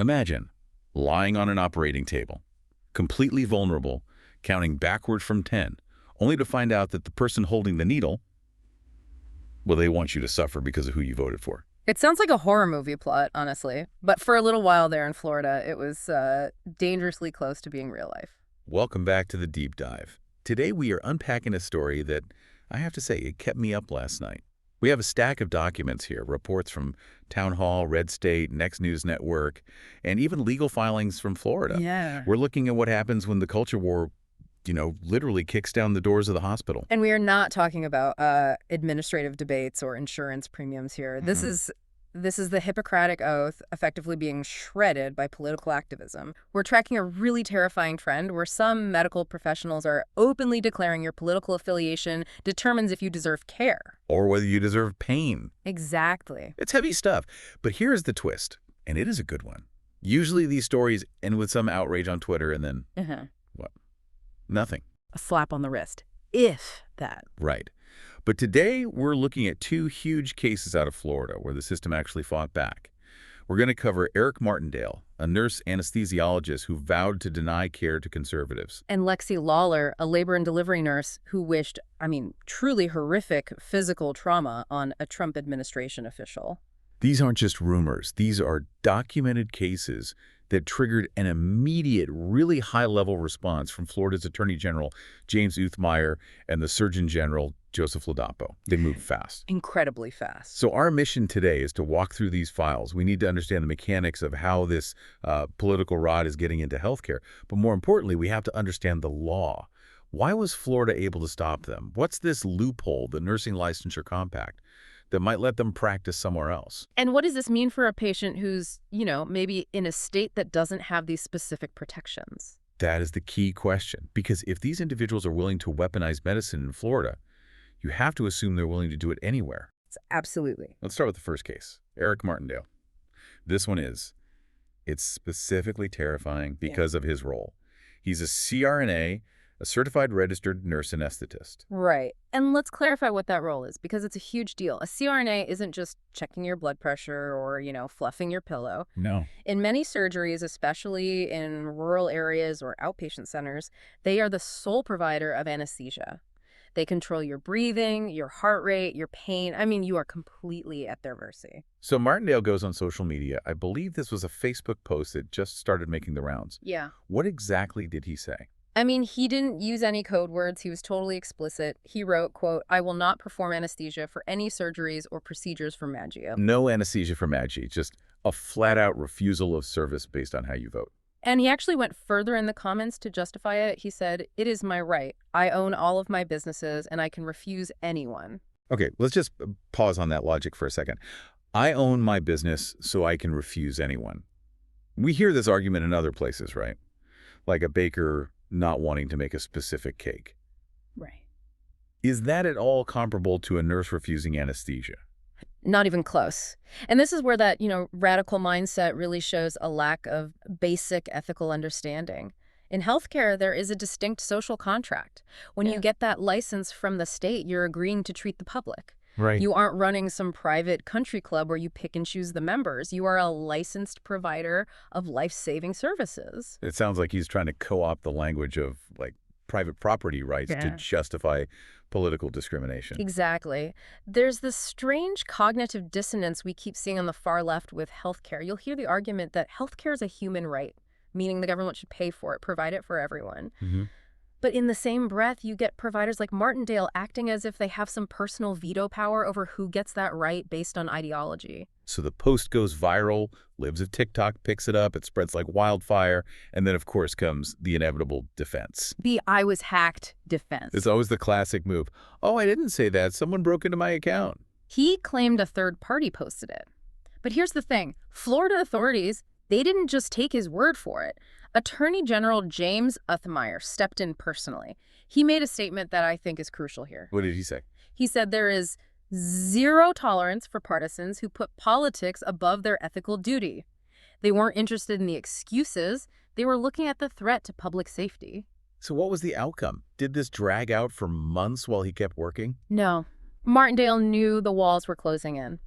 Imagine lying on an operating table, completely vulnerable, counting backwards from 10, only to find out that the person holding the needle, well, they want you to suffer because of who you voted for. It sounds like a horror movie plot, honestly. But for a little while there in Florida, it was dangerously close to being real life. Welcome back to the Deep Dive. Today we are unpacking a story that, I have to say, it kept me up last night. We have a stack of documents here, reports from Town Hall, Red State, Next News Network, and even legal filings from Florida. Yeah. We're looking at what happens when the culture war, literally kicks down the doors of the hospital. And we are not talking about administrative debates or insurance premiums here. This is the Hippocratic Oath effectively being shredded by political activism. We're tracking a really terrifying trend where some medical professionals are openly declaring your political affiliation determines if you deserve care. Or whether you deserve pain. Exactly. It's heavy stuff. But here's the twist, and it is a good one. Usually these stories end with some outrage on Twitter and then, what? Nothing. A slap on the wrist, if that. Right. But today, we're looking at two huge cases out of Florida where the system actually fought back. We're going to cover Eric Martenddale, a nurse anesthesiologist who vowed to deny care to conservatives. And Lexie Lawler, a labor and delivery nurse who wished, truly horrific physical trauma on a Trump administration official. These aren't just rumors. These are documented cases that triggered an immediate, really high-level response from Florida's Attorney General, James Uthmeyer, and the Surgeon General, Joseph Ladapo. They moved fast. Incredibly fast. So our mission today is to walk through these files. We need to understand the mechanics of how this political rod is getting into healthcare. But more importantly, we have to understand the law. Why was Florida able to stop them? What's this loophole, the Nursing Licensure Compact, that might let them practice somewhere else? And what does this mean for a patient who's, maybe in a state that doesn't have these specific protections? That is the key question. Because if these individuals are willing to weaponize medicine in Florida, you have to assume they're willing to do it anywhere. Absolutely. Let's start with the first case, Eric Martenddale. This one it's specifically terrifying because of his role. He's a CRNA, a certified registered nurse anesthetist. Right. And let's clarify what that role is, because it's a huge deal. A CRNA isn't just checking your blood pressure or, fluffing your pillow. No. In many surgeries, especially in rural areas or outpatient centers, they are the sole provider of anesthesia. They control your breathing, your heart rate, your pain. You are completely at their mercy. So Martenddale goes on social media. I believe this was a Facebook post that just started making the rounds. Yeah. What exactly did he say? He didn't use any code words. He was totally explicit. He wrote, quote, "I will not perform anesthesia for any surgeries or procedures for Maggio." No anesthesia for Maggi, just a flat-out refusal of service based on how you vote. And he actually went further in the comments to justify it. He said, "It is my right. I own all of my businesses, and I can refuse anyone." Okay, let's just pause on that logic for a second. I own my business, so I can refuse anyone. We hear this argument in other places, right? Like a baker not wanting to make a specific cake. Right. Is that at all comparable to a nurse refusing anesthesia? Not even close. And this is where that, radical mindset really shows a lack of basic ethical understanding. In healthcare, there is a distinct social contract. When you get that license from the state, you're agreeing to treat the public. Right. You aren't running some private country club where you pick and choose the members. You are a licensed provider of life-saving services. It sounds like he's trying to co-opt the language of, private property rights to justify political discrimination. Exactly. There's this strange cognitive dissonance we keep seeing on the far left with healthcare. You'll hear the argument that healthcare is a human right, meaning the government should pay for it, provide it for everyone. Mm-hmm. But in the same breath, you get providers like Martenddale acting as if they have some personal veto power over who gets that right based on ideology. So the post goes viral, Libs of TikTok picks it up, it spreads like wildfire, and then, of course, comes the inevitable defense. The "I was hacked" defense. It's always the classic move. Oh, I didn't say that. Someone broke into my account. He claimed a third party posted it. But here's the thing. Florida authorities, they didn't just take his word for it. Attorney General James Uthmeyer stepped in personally. He made a statement that I think is crucial here. What did he say? He said there is zero tolerance for partisans who put politics above their ethical duty. They weren't interested in the excuses. They were looking at the threat to public safety. So what was the outcome? Did this drag out for months while he kept working? No. Martindale knew the walls were closing in.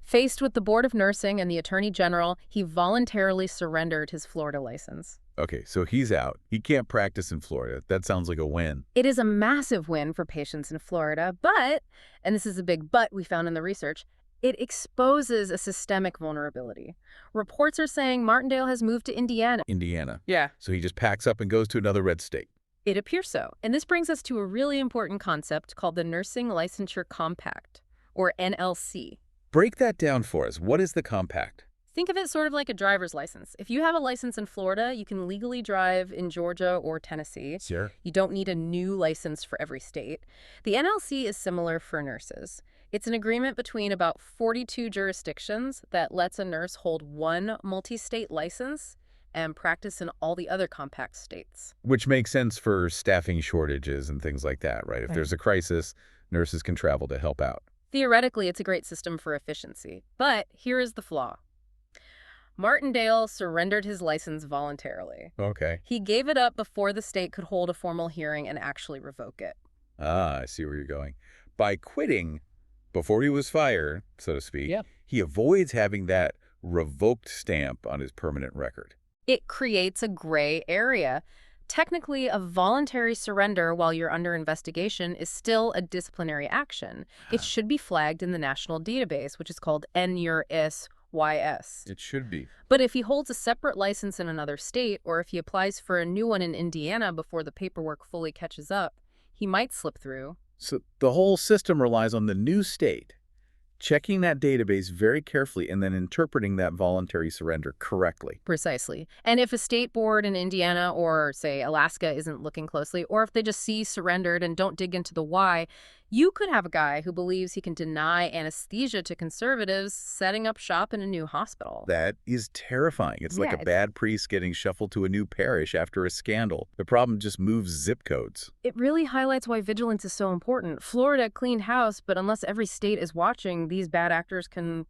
Faced with the Board of Nursing and the Attorney General, he voluntarily surrendered his Florida license. Okay, so he's out. He can't practice in Florida. That sounds like a win. It is a massive win for patients in Florida, but, and this is a big but we found in the research, it exposes a systemic vulnerability. Reports are saying Martindale has moved to Indiana. Indiana. Yeah. So he just packs up and goes to another red state. It appears so. And this brings us to a really important concept called the Nursing Licensure Compact, or NLC. Break that down for us. What is the compact? Think of it sort of like a driver's license. If you have a license in Florida, you can legally drive in Georgia or Tennessee. Sure. You don't need a new license for every state. The NLC is similar for nurses. It's an agreement between about 42 jurisdictions that lets a nurse hold one multi-state license and practice in all the other compact states. Which makes sense for staffing shortages and things like that, right? If there's a crisis, nurses can travel to help out. Theoretically, it's a great system for efficiency. But here is the flaw. Martindale surrendered his license voluntarily. Okay. He gave it up before the state could hold a formal hearing and actually revoke it. Ah, I see where you're going. By quitting before he was fired, so to speak, he avoids having that revoked stamp on his permanent record. It creates a gray area. Technically, a voluntary surrender while you're under investigation is still a disciplinary action. It should be flagged in the national database, which is called NURSYS. It should be. But if he holds a separate license in another state, or if he applies for a new one in Indiana before the paperwork fully catches up, he might slip through. So the whole system relies on the new state checking that database very carefully and then interpreting that voluntary surrender correctly. Precisely. And if a state board in Indiana or, say, Alaska isn't looking closely, or if they just see surrendered and don't dig into the why, you could have a guy who believes he can deny anesthesia to conservatives setting up shop in a new hospital. That is terrifying. It's like a it's bad priest getting shuffled to a new parish after a scandal. The problem just moves zip codes. It really highlights why vigilance is so important. Florida cleaned house, but unless every state is watching, these bad actors can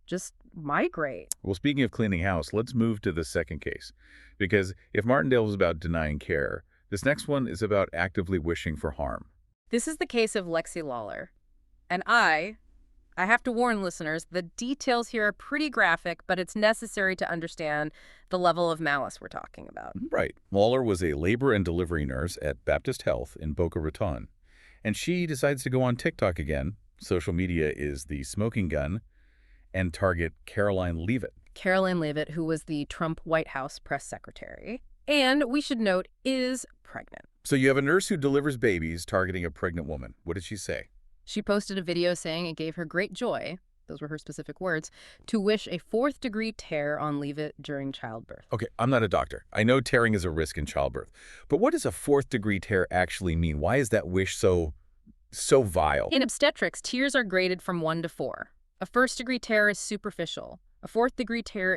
just migrate. Well, speaking of cleaning house, let's move to the second case. Because if Martindale was about denying care, this next one is about actively wishing for harm. This is the case of Lexi Lawler. And I have to warn listeners, the details here are pretty graphic, but it's necessary to understand the level of malice we're talking about. Right. Lawler was a labor and delivery nurse at Baptist Health in Boca Raton. And she decides to go on TikTok again. Social media is the smoking gun, and target Karoline Leavitt. Karoline Leavitt, who was the Trump White House press secretary, and we should note, is pregnant. So you have a nurse who delivers babies targeting a pregnant woman. What did she say? She posted a video saying it gave her great joy, those were her specific words, to wish a 4th-degree tear on Leavitt during childbirth. Okay, I'm not a doctor. I know tearing is a risk in childbirth. But what does a 4th-degree tear actually mean? Why is that wish so vile? In obstetrics, tears are graded from 1 to 4. A 1st-degree tear is superficial. A 4th-degree tear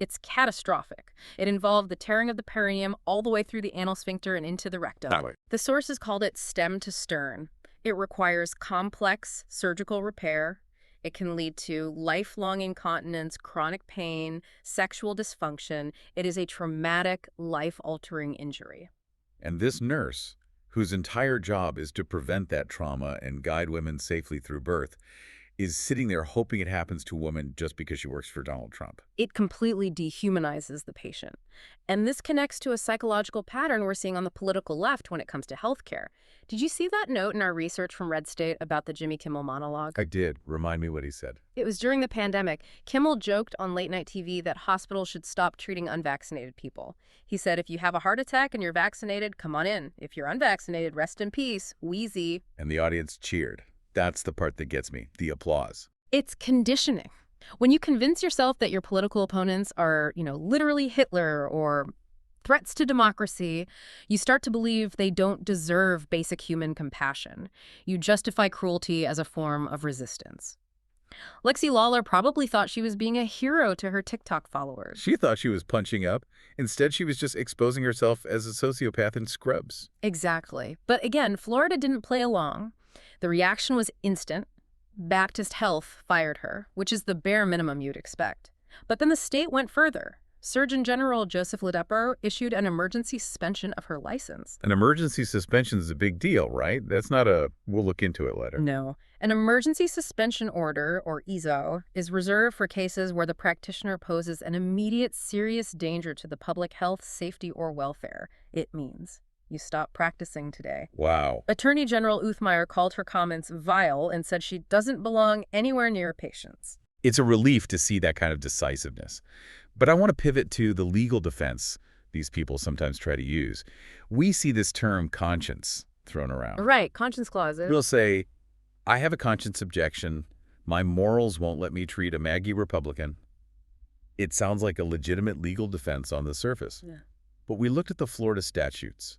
it's catastrophic. It involved the tearing of the perineum all the way through the anal sphincter and into the rectum. The sources called it stem to stern. It requires complex surgical repair. It can lead to lifelong incontinence, chronic pain, sexual dysfunction. It is a traumatic, life-altering injury. And this nurse, whose entire job is to prevent that trauma and guide women safely through birth, is sitting there hoping it happens to a woman just because she works for Donald Trump. It completely dehumanizes the patient. And this connects to a psychological pattern we're seeing on the political left when it comes to healthcare. Did you see that note in our research from Red State about the Jimmy Kimmel monologue? I did. Remind me what he said. It was during the pandemic. Kimmel joked on late-night TV that hospitals should stop treating unvaccinated people. He said, if you have a heart attack and you're vaccinated, come on in. If you're unvaccinated, rest in peace, wheezy. And the audience cheered. That's the part that gets me, the applause. It's conditioning. When you convince yourself that your political opponents are, literally Hitler or threats to democracy, you start to believe they don't deserve basic human compassion. You justify cruelty as a form of resistance. Lexie Lawler probably thought she was being a hero to her TikTok followers. She thought she was punching up. Instead, she was just exposing herself as a sociopath in scrubs. Exactly. But again, Florida didn't play along. The reaction was instant. Baptist Health fired her, which is the bare minimum you'd expect. But then the state went further. Surgeon General Joseph Ladapo issued an emergency suspension of her license. An emergency suspension is a big deal, right? That's not a, we'll look into it later. No. An emergency suspension order, or ESO, is reserved for cases where the practitioner poses an immediate serious danger to the public health, safety, or welfare. It means you stop practicing today. Wow. Attorney General Uthmeier called her comments vile and said she doesn't belong anywhere near patients. It's a relief to see that kind of decisiveness. But I want to pivot to the legal defense these people sometimes try to use. We see this term conscience thrown around. Right, conscience clauses. We'll say, I have a conscience objection. My morals won't let me treat a Maggie Republican. It sounds like a legitimate legal defense on the surface. Yeah. But we looked at the Florida statutes.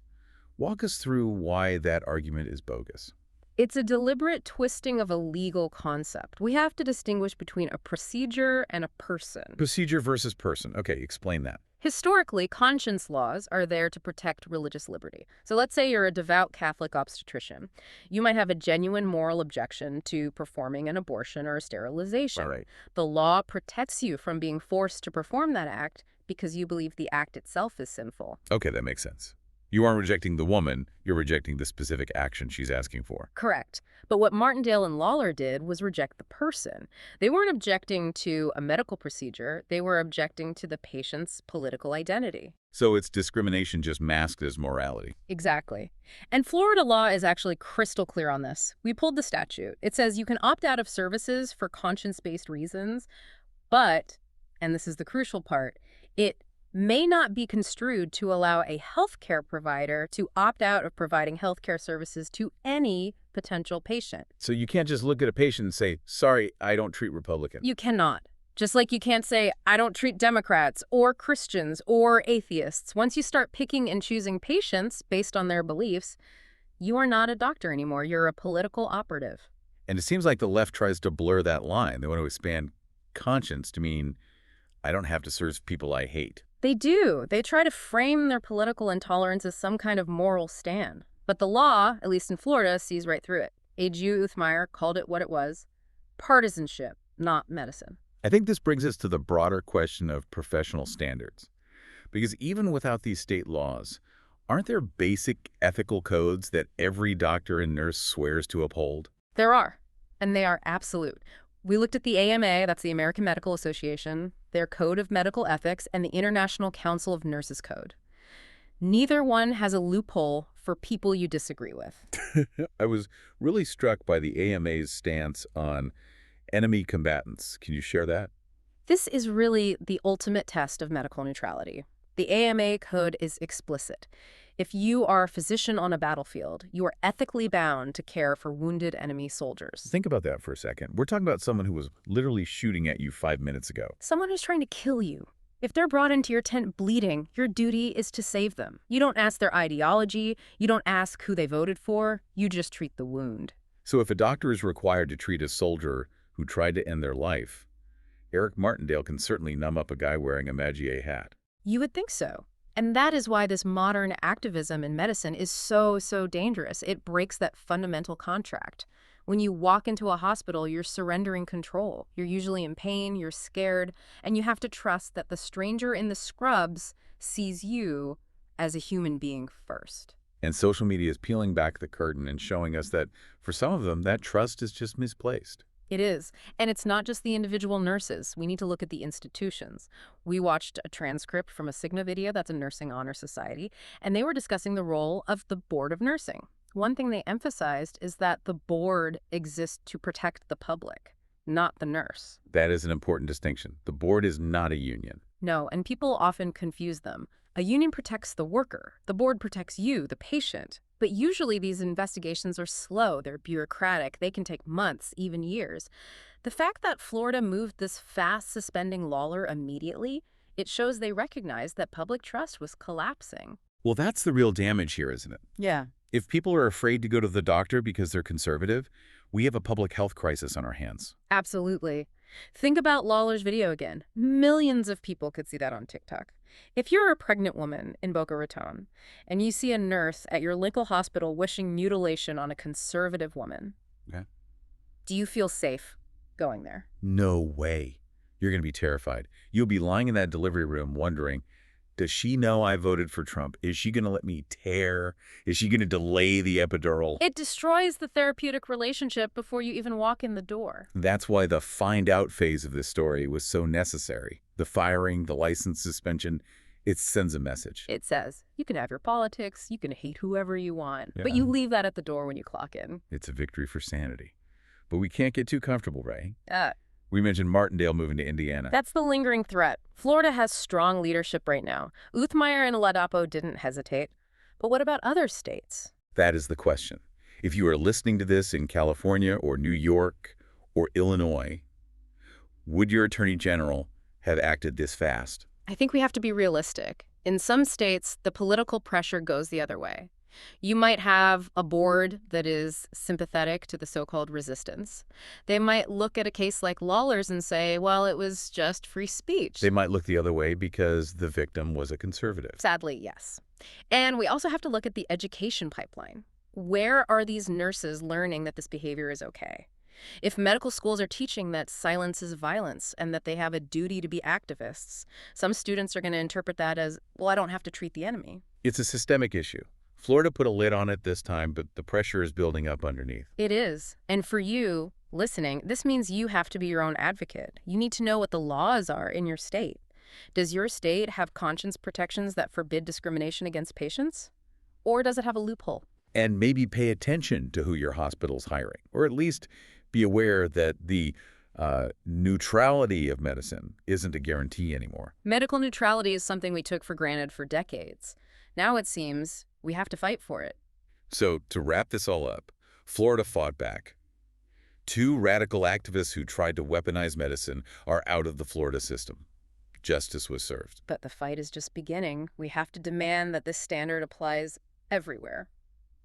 Walk us through why that argument is bogus. It's a deliberate twisting of a legal concept. We have to distinguish between a procedure and a person. Procedure versus person. Okay, explain that. Historically, conscience laws are there to protect religious liberty. So let's say you're a devout Catholic obstetrician. You might have a genuine moral objection to performing an abortion or a sterilization. All right. The law protects you from being forced to perform that act because you believe the act itself is sinful. Okay, that makes sense. You aren't rejecting the woman, you're rejecting the specific action she's asking for. Correct. But what Martenddale and Lawler did was reject the person. They weren't objecting to a medical procedure. They were objecting to the patient's political identity. So it's discrimination just masked as morality. Exactly. And Florida law is actually crystal clear on this. We pulled the statute. It says you can opt out of services for conscience-based reasons, but, and this is the crucial part, it may not be construed to allow a healthcare provider to opt out of providing healthcare services to any potential patient. So you can't just look at a patient and say, sorry, I don't treat Republicans. You cannot. Just like you can't say, I don't treat Democrats or Christians or atheists. Once you start picking and choosing patients based on their beliefs, you are not a doctor anymore. You're a political operative. And it seems like the left tries to blur that line. They want to expand conscience to mean I don't have to serve people I hate. They do. They try to frame their political intolerance as some kind of moral stand. But the law, at least in Florida, sees right through it. A.G. Uthmeier called it what it was: partisanship, not medicine. I think this brings us to the broader question of professional standards. Because even without these state laws, aren't there basic ethical codes that every doctor and nurse swears to uphold? There are, and they are absolute. We looked at the AMA, that's the American Medical Association, their Code of Medical Ethics, and the International Council of Nurses Code. Neither one has a loophole for people you disagree with. I was really struck by the AMA's stance on enemy combatants. Can you share that? This is really the ultimate test of medical neutrality. The AMA code is explicit. If you are a physician on a battlefield, you are ethically bound to care for wounded enemy soldiers. Think about that for a second. We're talking about someone who was literally shooting at you 5 minutes ago. Someone who's trying to kill you. If they're brought into your tent bleeding, your duty is to save them. You don't ask their ideology. You don't ask who they voted for. You just treat the wound. So if a doctor is required to treat a soldier who tried to end their life, Eric Martenddale can certainly numb up a guy wearing a Magier hat. You would think so. And that is why this modern activism in medicine is so dangerous. It breaks that fundamental contract. When you walk into a hospital, you're surrendering control. You're usually in pain, you're scared, and you have to trust that the stranger in the scrubs sees you as a human being first. And social media is peeling back the curtain and showing us that for some of them, that trust is just misplaced. It is. And it's not just the individual nurses. We need to look at the institutions. We watched a transcript from a Cigna video, that's a nursing honor society, and they were discussing the role of the board of nursing. One thing they emphasized is that the board exists to protect the public, not the nurse. That is an important distinction. The board is not a union. No, and people often confuse them. A union protects the worker. The board protects you, the patient. But usually these investigations are slow, they're bureaucratic, they can take months, even years. The fact that Florida moved this fast suspending Lawler immediately, it shows they recognized that public trust was collapsing. Well, that's the real damage here, isn't it? Yeah. If people are afraid to go to the doctor because they're conservative, we have a public health crisis on our hands. Absolutely. Think about Lawler's video again. Millions of people could see that on TikTok. If you're a pregnant woman in Boca Raton and you see a nurse at your local hospital wishing mutilation on a conservative woman, Okay. do you feel safe going there? No way. You're going to be terrified. You'll be lying in that delivery room wondering, Does she know I voted for Trump? Is she going to let me tear? Is she going to delay the epidural? It destroys the therapeutic relationship before you even walk in the door. That's why the find out phase of this story was so necessary. The firing, the license suspension, it sends a message. It says, you can have your politics, you can hate whoever you want, Yeah. but you leave that at the door when you clock in. It's a victory for sanity. But we can't get too comfortable, Ray. Uh, We mentioned Martindale moving to Indiana. That's the lingering threat. Florida has strong leadership right now. Uthmeyer and Ladapo didn't hesitate. But what about other states? That is the question. If you are listening to this in California or New York or Illinois, would your attorney general have acted this fast? I think we have to be realistic. In some states, the political pressure goes the other way. You might have a board that is sympathetic to the so-called resistance. They might look at a case like Lawler's and say, well, it was just free speech. They might look the other way because the victim was a conservative. Sadly, yes. And we also have to look at the education pipeline. Where are these nurses learning that this behavior is okay? If medical schools are teaching that silence is violence and that they have a duty to be activists, some students are going to interpret that as, well, I don't have to treat the enemy. It's a systemic issue. Florida put a lid on it this time, but the pressure is building up underneath. It is. And for you, listening, this means you have to be your own advocate. You need to know what the laws are in your state. Does your state have conscience protections that forbid discrimination against patients? Or does it have a loophole? And maybe pay attention to who your hospital's hiring, or at least be aware that the neutrality of medicine isn't a guarantee anymore. Medical neutrality is something we took for granted for decades. Now it seems we have to fight for it. So to wrap this all up, Florida fought back. 2 radical activists who tried to weaponize medicine are out of the Florida system. Justice was served. But the fight is just beginning. We have to demand that this standard applies everywhere.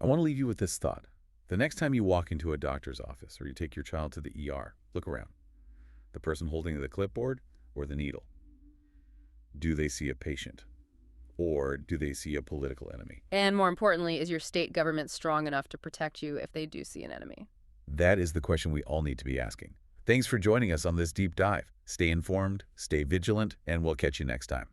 I want to leave you with this thought. The next time you walk into a doctor's office or you take your child to the ER, look around. The person holding the clipboard or the needle? Do they see a patient? Or do they see a political enemy? And more importantly, is your state government strong enough to protect you if they do see an enemy? That is the question we all need to be asking. Thanks for joining us on this deep dive. Stay informed, stay vigilant, and we'll catch you next time.